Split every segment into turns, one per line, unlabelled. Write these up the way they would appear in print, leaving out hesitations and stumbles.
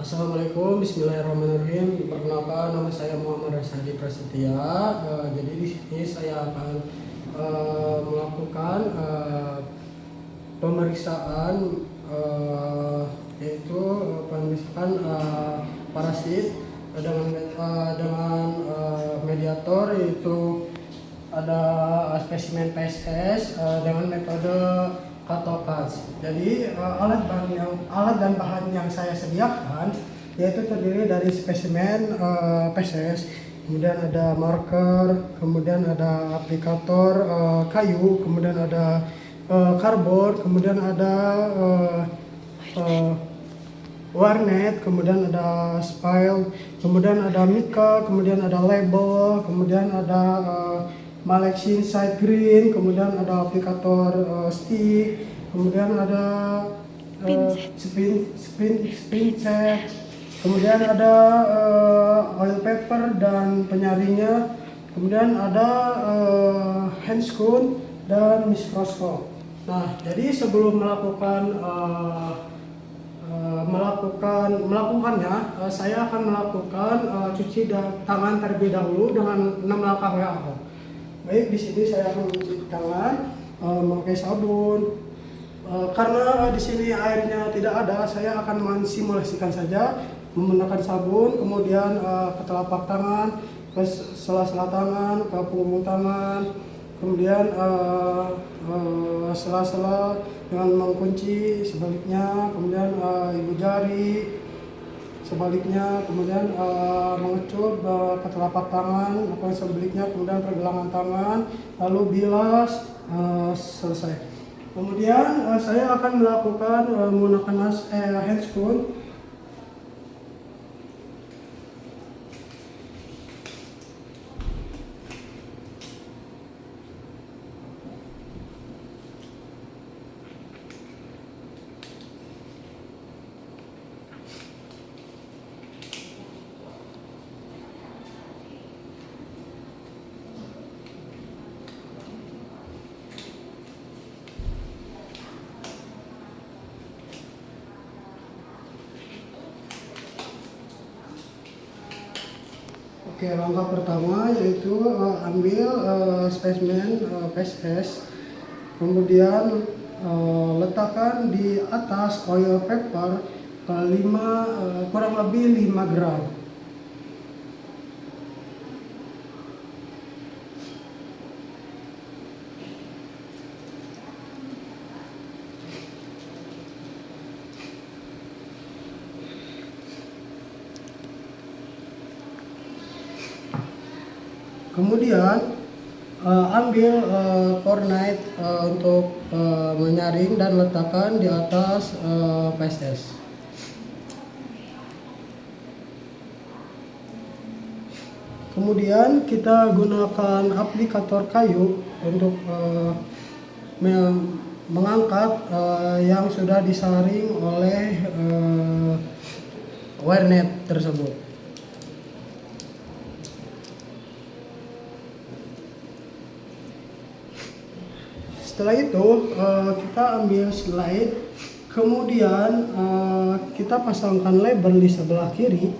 Assalamualaikum, Bismillahirrahmanirrahim. Perkenalkan, nama saya Muhammad Rasadi Prasetya. Jadi di sini saya akan melakukan pemeriksaan, yaitu pemeriksaan parasit dengan mediator, yaitu ada spesimen PSS dengan metode Patokats. Jadi alat dan bahan yang saya sediakan yaitu terdiri dari spesimen PSS, kemudian ada marker, kemudian ada aplikator kayu, kemudian ada karbon, kemudian ada warnet, kemudian ada spile, kemudian ada mica, kemudian ada label, kemudian ada Malexin side green, kemudian ada aplikator stick, kemudian ada spin set, kemudian ada oil paper dan penyaringnya, kemudian ada hand screw dan mikroskop. Nah, jadi sebelum melakukannya, saya akan melakukan cuci tangan terlebih dahulu dengan 6 langkah WHO. Baik, di sini saya akan mencuci tangan memakai sabun. Karena di sini airnya tidak ada, saya akan mensimulasikan saja menggunakan sabun, kemudian ke telapak tangan, ke sela-sela tangan, ke punggung tangan, kemudian sela-sela dengan mengunci, sebaliknya, kemudian ibu jari, sebaliknya, kemudian mengecup ke telapak tangan, atau sebaliknya, kemudian pergelangan tangan, lalu bilas, selesai. Kemudian saya akan melakukan menggunakan hand screw. Oke, langkah pertama yaitu ambil spesimen PSS, kemudian letakkan di atas oil paper kurang lebih 5 gram. Kemudian ambil kornet untuk menyaring dan letakkan di atas PSS. Kemudian kita gunakan aplikator kayu untuk mengangkat yang sudah disaring oleh warnet tersebut. Setelah itu kita ambil slide, kemudian kita pasangkan label di sebelah kiri.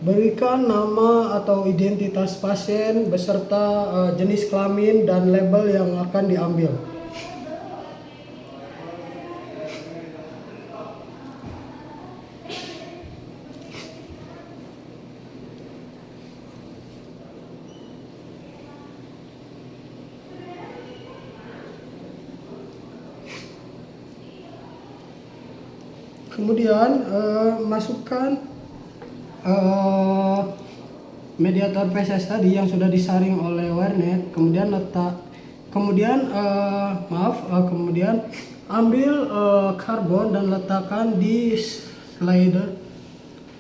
Berikan nama atau identitas pasien beserta jenis kelamin dan label yang akan diambil. Kemudian masukkan mediator PSS tadi yang sudah disaring oleh warnet, kemudian kemudian ambil karbon dan letakkan di slider.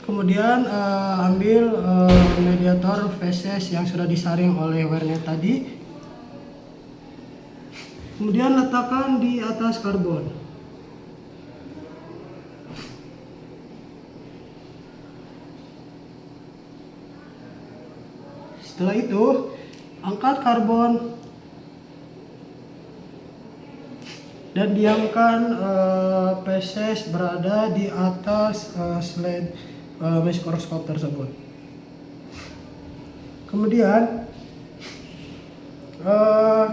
Kemudian ambil mediator PSS yang sudah disaring oleh warnet tadi, kemudian letakkan di atas karbon. Setelah itu, angkat karbon dan diamkan feses berada di atas slide mikroskop tersebut. Kemudian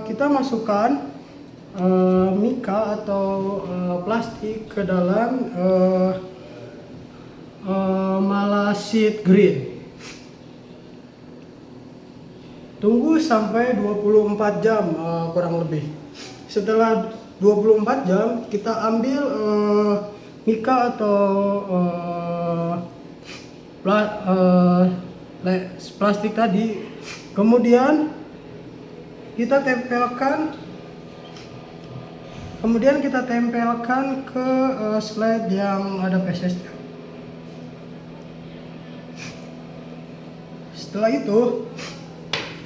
kita masukkan mika atau plastik ke dalam malasid green. Tunggu sampai 24 jam kurang lebih. Setelah 24 jam kita ambil mika atau plastik tadi, kemudian kita tempelkan ke slide yang ada fesesnya. Setelah itu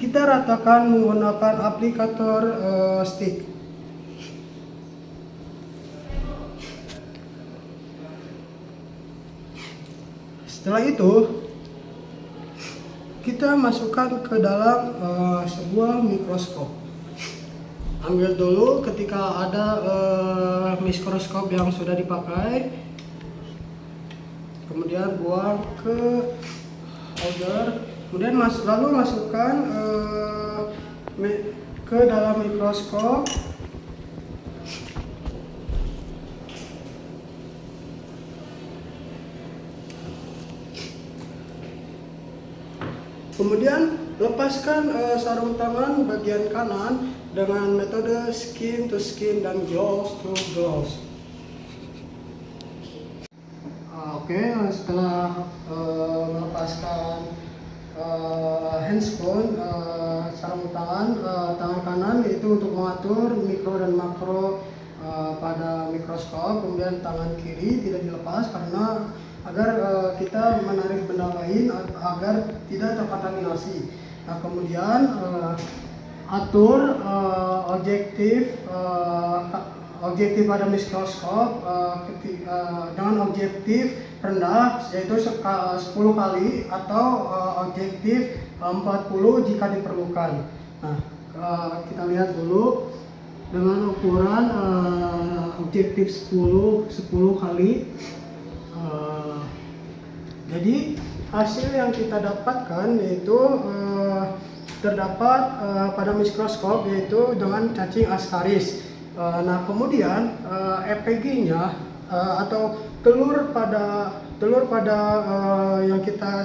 kita ratakan menggunakan aplikator stick. Setelah itu kita masukkan ke dalam sebuah mikroskop. Ambil dulu ketika ada mikroskop yang sudah dipakai, kemudian buang ke holder, kemudian lalu masukkan ke dalam mikroskop. Kemudian lepaskan sarung tangan bagian kanan dengan metode skin to skin dan gloves to gloves. Oke, setelah melepaskan handscone, sarung tangan kanan itu untuk mengatur mikro dan makro pada mikroskop, kemudian tangan kiri tidak dilepas karena agar kita menarik benda lain agar tidak terkontaminasi. Nah, kemudian atur objektif pada mikroskop dengan objektif rendah yaitu 10 kali atau objektif 40 jika diperlukan. Nah, kita lihat dulu dengan ukuran objektif 10 kali. Jadi hasil yang kita dapatkan yaitu terdapat pada mikroskop yaitu dengan cacing Ascaris. Nah, kemudian EPG-nya atau telur pada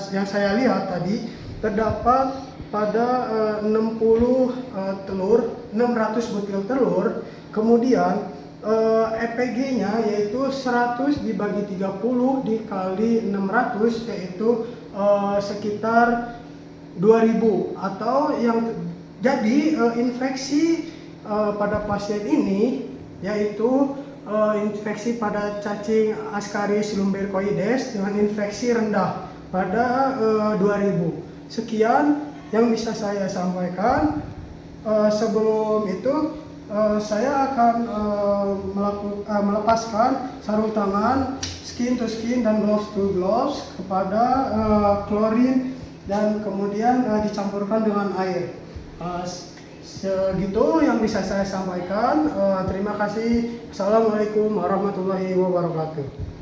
yang saya lihat tadi terdapat pada 60 600 butil telur. Kemudian EPG-nya yaitu 100 dibagi 30 dikali 600 yaitu sekitar 2000 atau yang jadi infeksi pada pasien ini yaitu infeksi pada cacing Ascaris lumbricoides dengan infeksi rendah pada 2000. Sekian yang bisa saya sampaikan. Sebelum itu saya akan melepaskan sarung tangan skin to skin dan gloves to gloves kepada klorin dan kemudian dicampurkan dengan air. Segitu yang bisa saya sampaikan. Terima kasih. Assalamualaikum warahmatullahi wabarakatuh.